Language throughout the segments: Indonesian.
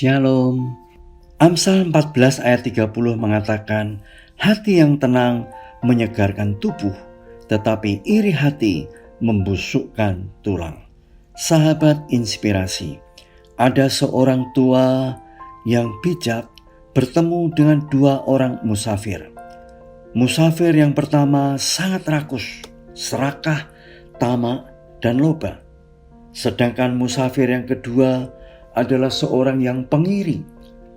Shalom. Amsal 14 ayat 30 mengatakan, hati yang tenang menyegarkan tubuh, tetapi iri hati membusukkan tulang. Sahabat inspirasi, ada seorang tua yang bijak bertemu dengan dua orang musafir. Musafir yang pertama sangat rakus, serakah, tamak, dan loba. Sedangkan musafir yang kedua adalah seorang yang pengiri,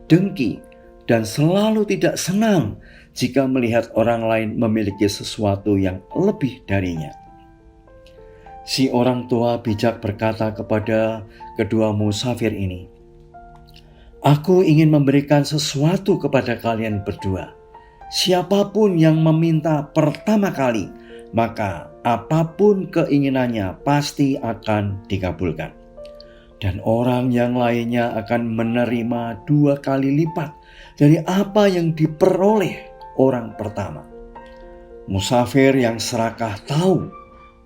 dengki, dan selalu tidak senang jika melihat orang lain memiliki sesuatu yang lebih darinya. Si orang tua bijak berkata kepada kedua musafir ini, "Aku ingin memberikan sesuatu kepada kalian berdua. Siapapun yang meminta pertama kali, maka apapun keinginannya pasti akan dikabulkan. Dan orang yang lainnya akan menerima 2 kali lipat dari apa yang diperoleh orang pertama." Musafir yang serakah tahu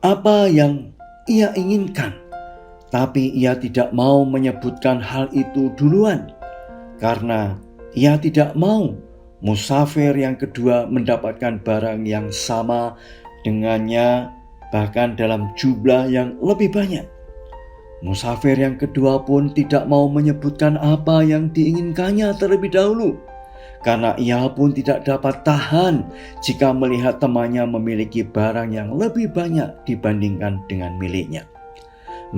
apa yang ia inginkan, tapi ia tidak mau menyebutkan hal itu duluan, karena ia tidak mau musafir yang kedua mendapatkan barang yang sama dengannya, bahkan dalam jumlah yang lebih banyak. Musafir yang kedua pun tidak mau menyebutkan apa yang diinginkannya terlebih dahulu, karena ia pun tidak dapat tahan jika melihat temannya memiliki barang yang lebih banyak dibandingkan dengan miliknya.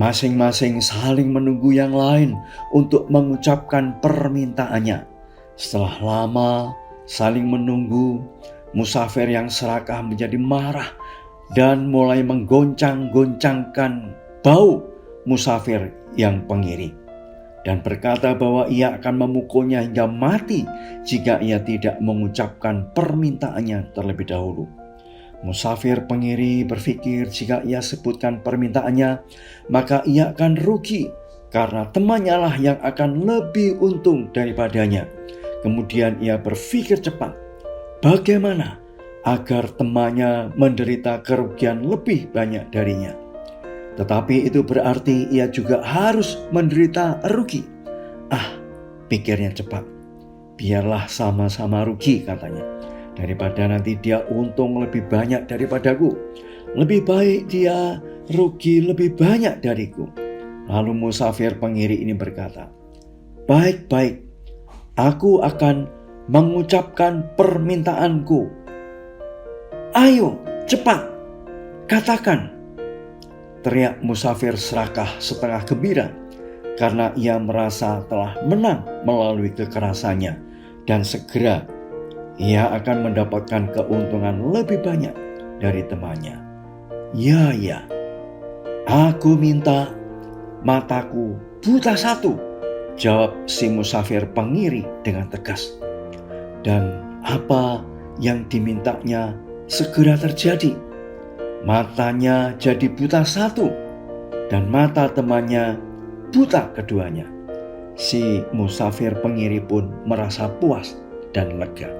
Masing-masing saling menunggu yang lain untuk mengucapkan permintaannya. Setelah lama saling menunggu, musafir yang serakah menjadi marah dan mulai menggoncang-goncangkan bau musafir yang pengiri, dan berkata bahwa ia akan memukulnya hingga mati jika ia tidak mengucapkan permintaannya terlebih dahulu. Musafir pengiri berpikir jika ia sebutkan permintaannya, maka ia akan rugi karena temannya lah yang akan lebih untung daripadanya. Kemudian ia berpikir cepat, bagaimana agar temannya menderita kerugian lebih banyak darinya. Tetapi itu berarti ia juga harus menderita rugi. Pikirnya cepat. Biarlah sama-sama rugi, katanya. Daripada nanti dia untung lebih banyak daripadaku. Lebih baik dia rugi lebih banyak dariku. Lalu musafir pengiri ini berkata, baik-baik, aku akan mengucapkan permintaanku. Ayo, cepat, katakan, teriak musafir serakah setengah gembira karena ia merasa telah menang melalui kekerasannya, dan segera ia akan mendapatkan keuntungan lebih banyak dari temannya. Ya, aku minta mataku buta satu, jawab si musafir pengiri dengan tegas. Dan apa yang dimintanya segera terjadi. Matanya jadi buta satu, dan mata temannya buta keduanya. Si musafir pengiri pun merasa puas dan lega.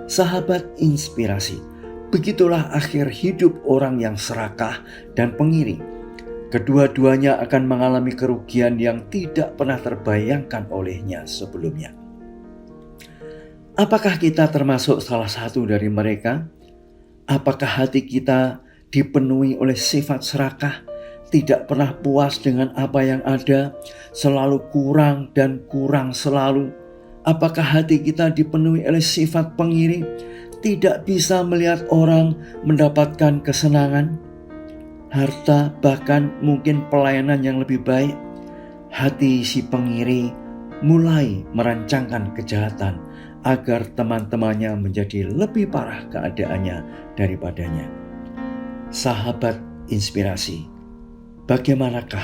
Sahabat inspirasi, begitulah akhir hidup orang yang serakah dan pengiri. Kedua-duanya akan mengalami kerugian yang tidak pernah terbayangkan olehnya sebelumnya. Apakah kita termasuk salah satu dari mereka? Apakah hati kita dipenuhi oleh sifat serakah, tidak pernah puas dengan apa yang ada, selalu kurang dan kurang selalu? Apakah hati kita dipenuhi oleh sifat pengiri, tidak bisa melihat orang mendapatkan kesenangan, harta, bahkan mungkin pelayanan yang lebih baik? Hati si pengiri mulai merancangkan kejahatan agar teman-temannya menjadi lebih parah keadaannya daripadanya. Sahabat inspirasi, bagaimanakah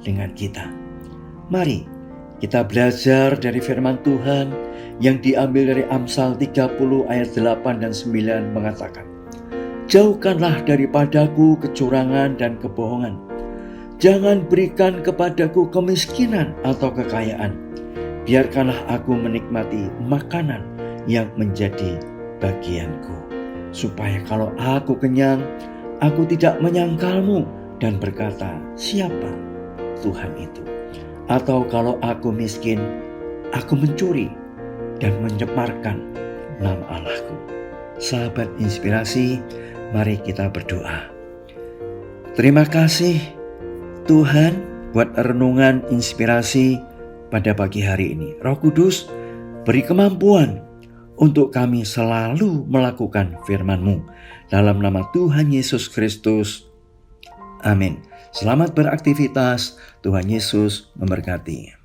dengan kita? Mari kita belajar dari firman Tuhan yang diambil dari Amsal 30 ayat 8 dan 9 mengatakan, jauhkanlah daripadaku kecurangan dan kebohongan. Jangan berikan kepadaku kemiskinan atau kekayaan. Biarkanlah aku menikmati makanan yang menjadi bagianku, supaya kalau aku kenyang, aku tidak menyangkalmu dan berkata, siapa Tuhan itu? Atau kalau aku miskin, aku mencuri dan mencemarkan nama Allahku. Sahabat inspirasi, mari kita berdoa. Terima kasih Tuhan buat renungan inspirasi pada pagi hari ini. Roh Kudus, beri kemampuan untuk kami selalu melakukan firman-Mu. Dalam nama Tuhan Yesus Kristus. Amin. Selamat beraktivitas. Tuhan Yesus memberkati.